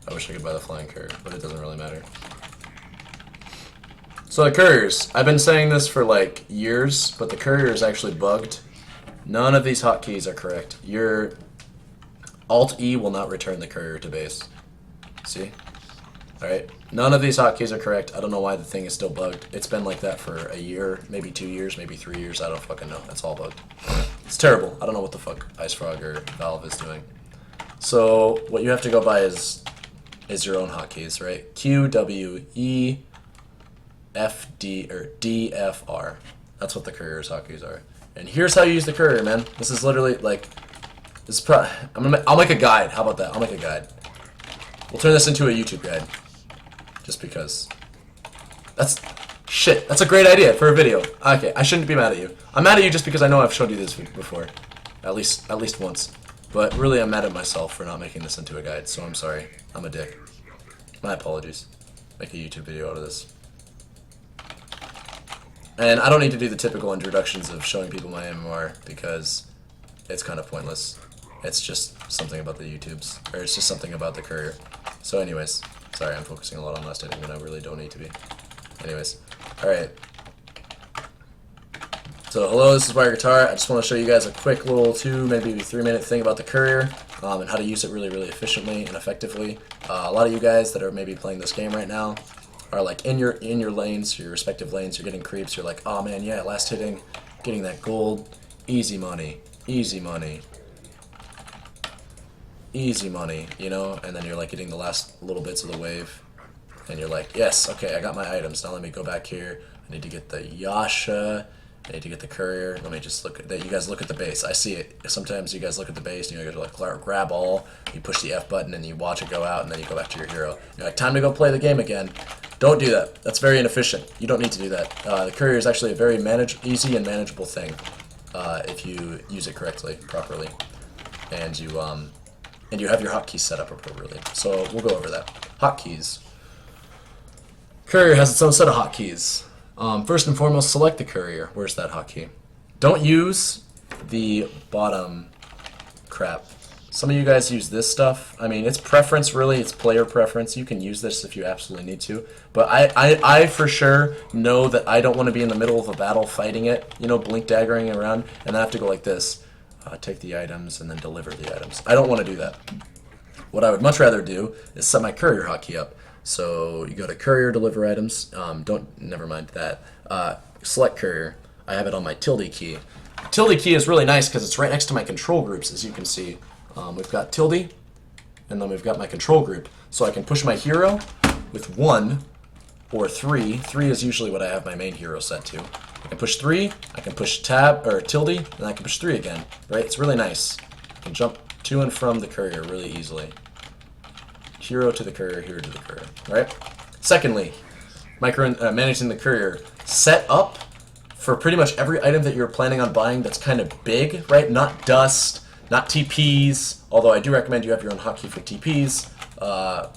I wish I could buy the flying courier, but it doesn't really matter. So the couriers, I've been saying this for like years, but the courier is actually bugged. None of these hotkeys are correct. Your Alt-E will not return the courier to base. See? Alright, none of these hotkeys are correct. I don't know why the thing is still bugged. It's been like that for a year, maybe 2 years, maybe 3 years. I don't fucking know. It's all bugged. It's terrible. I don't know what the fuck IceFrog or Valve is doing. So what you have to go by is your own hotkeys, right? Q, W, E, F, D, or D, F, R. That's what the courier's hotkeys are. And here's how you use the courier, man. This is literally like, this is I'll make a guide. How about that? I'll make a guide. We'll turn this into a YouTube guide. Just because. That's a great idea for a video. Okay, I shouldn't be mad at you. I'm mad at you just because I know I've showed you this before. At least once. But really I'm mad at myself for not making this into a guide, so I'm sorry. I'm a dick. My apologies. Make a YouTube video out of this. And I don't need to do the typical introductions of showing people my MMR because it's kind of pointless. It's just something about the YouTubes, or it's just something about the courier. So anyways, sorry, I'm focusing a lot on last hitting when I really don't need to be. Anyways, alright. So hello, this is Wire Guitar. I just want to show you guys a quick little 2, maybe 3 minute thing about the courier and how to use it really, really efficiently and effectively. A lot of you guys that are maybe playing this game right now are like in your lanes, your respective lanes, you're getting creeps, you're like, oh man, yeah, last hitting, getting that gold, easy money, easy money, easy money, you know, and then you're like getting the last little bits of the wave, and you're like, yes, okay, I got my items, now let me go back here, I need to get the Yasha, I need to get the courier, let me just look at that, you guys look at the base, I see it, sometimes you guys look at the base, and you guys are like, grab all, you push the F button, and you watch it go out, and then you go back to your hero, you're like, time to go play the game again. Don't do that. That's very inefficient. You don't need to do that. The courier is actually a very easy and manageable thing if you use it correctly, properly, and you have your hotkeys set up appropriately. So we'll go over that. Hotkeys. Courier has its own set of hotkeys. First and foremost, select the courier. Where's that hotkey? Don't use the bottom crap. Some of you guys use this stuff. I mean, it's preference, really. It's player preference. You can use this if you absolutely need to. But I for sure know that I don't want to be in the middle of a battle fighting it, you know, blink daggering around, and I have to go like this. Take the items and then deliver the items. I don't want to do that. What I would much rather do is set my courier hotkey up. So you go to courier, deliver items. Never mind that. Select courier. I have it on my tilde key. Tilde key is really nice because it's right next to my control groups, as you can see. We've got tilde, and then we've got my control group. So I can push my hero with 1 or 3. 3 is usually what I have my main hero set to. I can push 3, I can push tab or tilde, and I can push 3 again. Right? It's really nice. I can jump to and from the courier really easily. Hero to the courier, hero to the courier. Right? Secondly, managing the courier. Set up for pretty much every item that you're planning on buying that's kind of big, right? Not dust. Not TPs, although I do recommend you have your own hotkey for TPs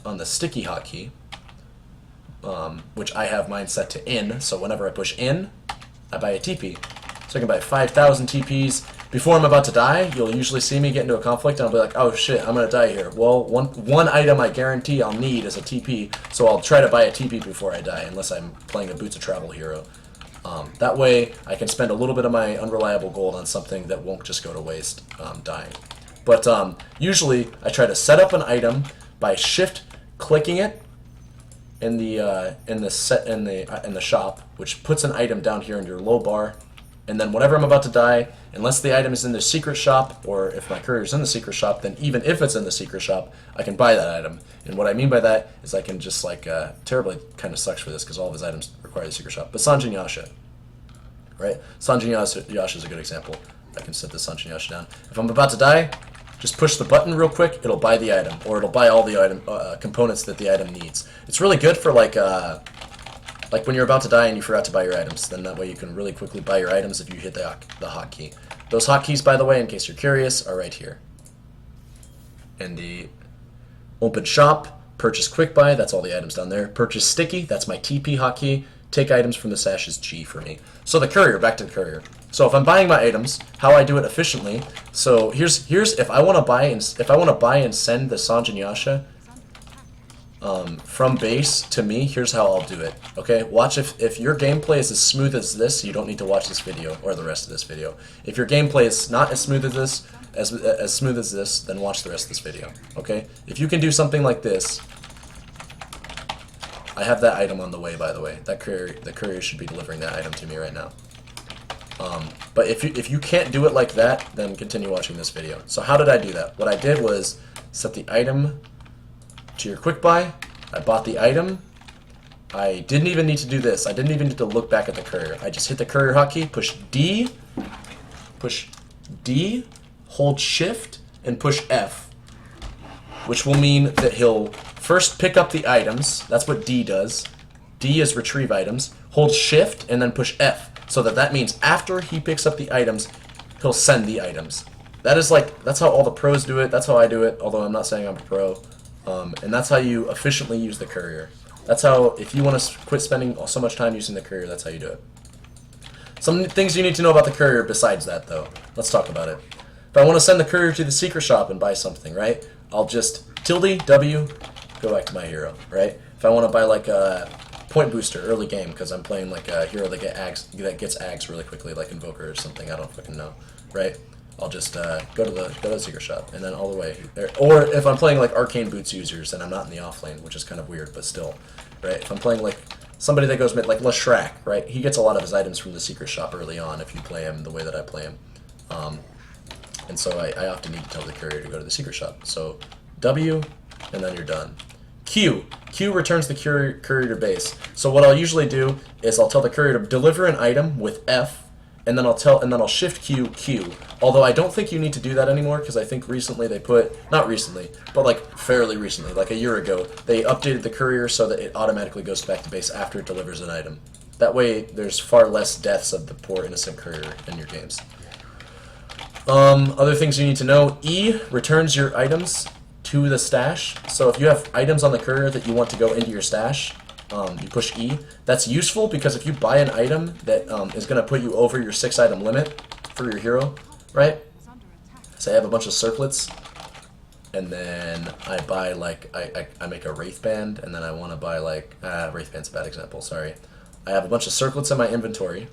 on the sticky hotkey, which I have mine set to in, so whenever I push in, I buy a TP. So I can buy 5,000 TPs. Before I'm about to die, you'll usually see me get into a conflict, and I'll be like, oh shit, I'm going to die here. Well, one item I guarantee I'll need is a TP, so I'll try to buy a TP before I die, unless I'm playing a Boots of Travel hero. That way, I can spend a little bit of my unreliable gold on something that won't just go to waste dying. But usually, I try to set up an item by shift-clicking it in the shop, which puts an item down here in your low bar. And then whenever I'm about to die, unless the item is in the secret shop, or if my courier is in the secret shop, then even if it's in the secret shop, I can buy that item. And what I mean by that is I can just like, terribly kind of sucks for this because all of his items require the secret shop. But Sanjin Yasha, right? Sanjin Yasha is a good example. I can set the Sanjin Yasha down. If I'm about to die, just push the button real quick, it'll buy the item, or it'll buy all the item components that the item needs. It's really good for like when you're about to die and you forgot to buy your items, then that way you can really quickly buy your items if you hit the hotkey. Those hotkeys, by the way, in case you're curious, are right here. In the open shop, purchase quick buy, that's all the items down there. Purchase sticky, that's my TP hotkey. Take items from the stash is G for me. So the courier, back to the courier. So if I'm buying my items, how I do it efficiently. So here's if I want to buy and send the Sanjin Yasha. from base to me, here's how I'll do it. Okay, watch if your gameplay is as smooth as this, you don't need to watch this video or the rest of this video. If your gameplay is not as smooth as this, as smooth as this, then watch the rest of this video. Okay, if you can do something like this, I have that item on the way, by the way. The courier should be delivering that item to me right now. But if you can't do it like that, then continue watching this video. So how did I do that? What I did was set the item to your quick buy. I bought the item. I didn't even need to do this. I didn't even need to look back at the courier. I just hit the courier hotkey, push D, hold shift, and push F, which will mean that he'll first pick up the items. That's what D does. D is retrieve items. Hold shift and then push F. So that means after he picks up the items, he'll send the items. That's how all the pros do it. That's how I do it, although I'm not saying I'm a pro. And that's how you efficiently use the courier. That's how, if you want to quit spending so much time using the courier, that's how you do it. Some things you need to know about the courier besides that, though. Let's talk about it. If I want to send the courier to the secret shop and buy something, right? I'll just tilde W, go back to my hero, right? If I want to buy like a point booster early game because I'm playing like a hero that gets ags really quickly, like Invoker or something, I don't fucking know, right? I'll just go to the secret shop and then all the way there. Or if I'm playing like arcane boots users and I'm not in the off lane, which is kind of weird, but still, right? If I'm playing like somebody that goes mid, like Lashrak, right? He gets a lot of his items from the secret shop early on if you play him the way that I play him. And so I often need to tell the courier to go to the secret shop. So W, and then you're done. Q returns the courier to base. So what I'll usually do is I'll tell the courier to deliver an item with F, and then I'll shift Q. Although I don't think you need to do that anymore because I think recently they not recently, but like fairly recently, like a year ago, they updated the courier so that it automatically goes back to base after it delivers an item. That way, there's far less deaths of the poor innocent courier in your games. Other things you need to know: E returns your items to the stash. So if you have items on the courier that you want to go into your stash, you push E. That's useful because if you buy an item that is going to put you over your 6-item limit for your hero, right? Say I have a bunch of circlets, and then I buy like, I make a Wraith Band, and then I want to buy like, Wraith Band's a bad example, sorry. I have a bunch of circlets in my inventory,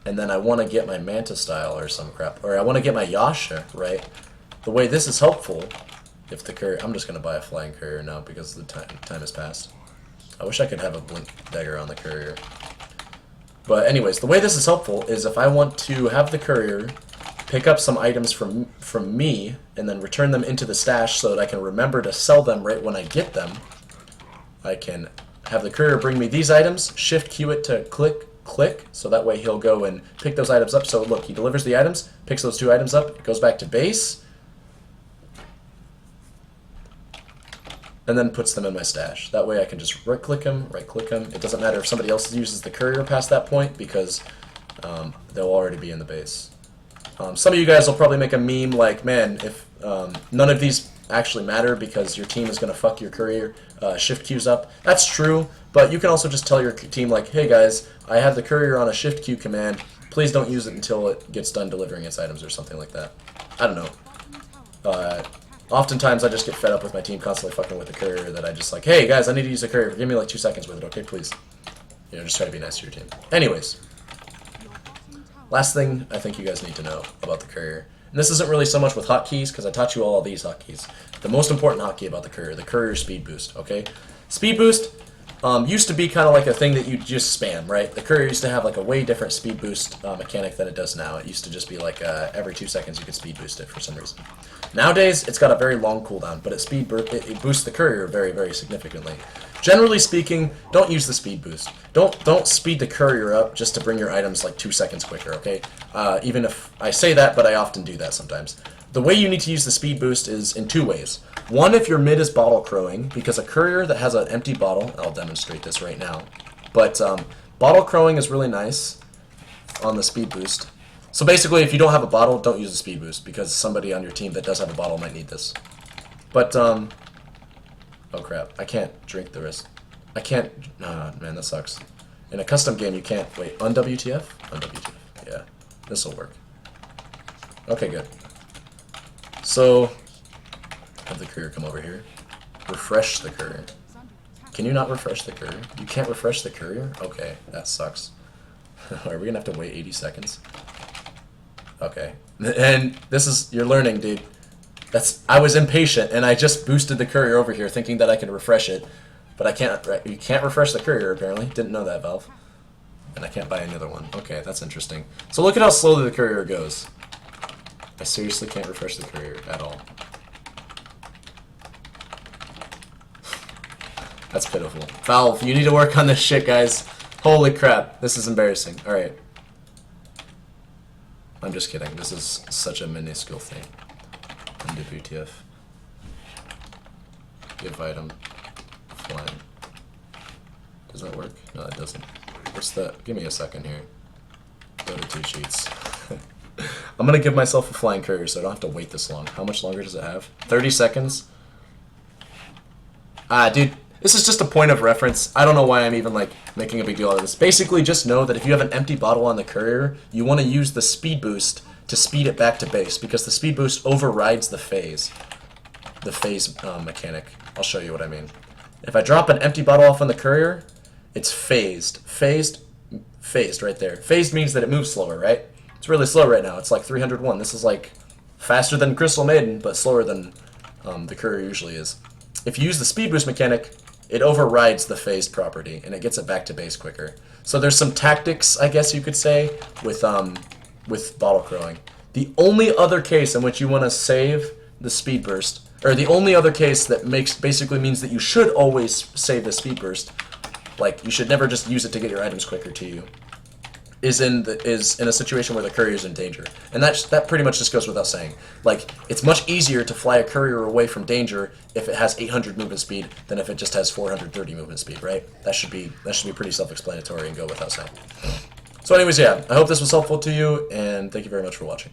and then I want to get my Manta Style or some crap, or I want to get my Yasha, right? The way this is helpful, if the courier, I'm just going to buy a flying courier now because the time has passed. I wish I could have a blink dagger on the courier. But anyways, the way this is helpful is if I want to have the courier pick up some items from me and then return them into the stash so that I can remember to sell them right when I get them, I can have the courier bring me these items, shift Q it to click, so that way he'll go and pick those items up. So look, he delivers the items, picks those 2 items up, goes back to base, and then puts them in my stash. That way I can just right-click him. It doesn't matter if somebody else uses the courier past that point because they'll already be in the base. Some of you guys will probably make a meme like, man, if none of these actually matter because your team is going to fuck your courier shift queues up. That's true, but you can also just tell your team like, hey guys, I have the courier on a shift queue command. Please don't use it until it gets done delivering its items or something like that. I don't know. Oftentimes I just get fed up with my team constantly fucking with the courier that I just like, hey guys, I need to use the courier. Give me like 2 seconds with it, okay, please. You know, just try to be nice to your team. Anyways, last thing I think you guys need to know about the courier. And this isn't really so much with hotkeys because I taught you all these hotkeys. The most important hotkey about the courier speed boost, okay? Speed boost used to be kind of like a thing that you just spam, right? The courier used to have like a way different speed boost mechanic than it does now. It used to just be like every 2 seconds you could speed boost it for some reason. Nowadays, it's got a very long cooldown, but it boosts the courier very, very significantly. Generally speaking, don't use the speed boost. Don't speed the courier up just to bring your items like 2 seconds quicker, okay? Even if I say that, but I often do that sometimes. The way you need to use the speed boost is in 2 ways. One, if your mid is bottle crowing, because a courier that has an empty bottle, I'll demonstrate this right now, but bottle crowing is really nice on the speed boost. So basically, if you don't have a bottle, don't use the speed boost, because somebody on your team that does have a bottle might need this. But, oh crap, I can't drink the rest. I can't, man, that sucks. In a custom game, you can't, wait, un-WTF? Un-WTF, yeah, this'll work. Okay, good. So, have the courier come over here. Refresh the courier. Can you not refresh the courier? You can't refresh the courier? Okay, that sucks. Are we gonna have to wait 80 seconds? Okay. And this is, you're learning, dude. I was impatient, and I just boosted the courier over here thinking that I could refresh it. But I can't, right? You can't refresh the courier, apparently. Didn't know that, Valve. And I can't buy another one. Okay, that's interesting. So look at how slowly the courier goes. I seriously can't refresh the courier at all. That's pitiful. Valve, you need to work on this shit, guys. Holy crap. This is embarrassing. Alright. I'm just kidding. This is such a minuscule thing. WTF. Give item. Flying. Does that work? No, it doesn't. What's that? Give me a second here. Go to 2 sheets. I'm gonna give myself a flying courier so I don't have to wait this long. How much longer does it have? 30 seconds? Ah, dude. This is just a point of reference. I don't know why I'm even, like, making a big deal out of this. Basically, just know that if you have an empty bottle on the courier, you want to use the speed boost to speed it back to base, because the speed boost overrides the phase. The phase mechanic. I'll show you what I mean. If I drop an empty bottle off on the courier, it's phased. Phased right there. Phased means that it moves slower, right? It's really slow right now. It's like 301. This is, like, faster than Crystal Maiden, but slower than the courier usually is. If you use the speed boost mechanic, it overrides the phased property, and it gets it back to base quicker. So there's some tactics, I guess you could say, with bottle crowing. The only other case in which you want to save the speed burst, or the only other case that basically means that you should always save the speed burst, like you should never just use it to get your items quicker to you, is in a situation where the courier's in danger. And that pretty much just goes without saying. Like, it's much easier to fly a courier away from danger if it has 800 movement speed than if it just has 430 movement speed, right? That should be pretty self-explanatory and go without saying. So anyways, yeah, I hope this was helpful to you, and thank you very much for watching.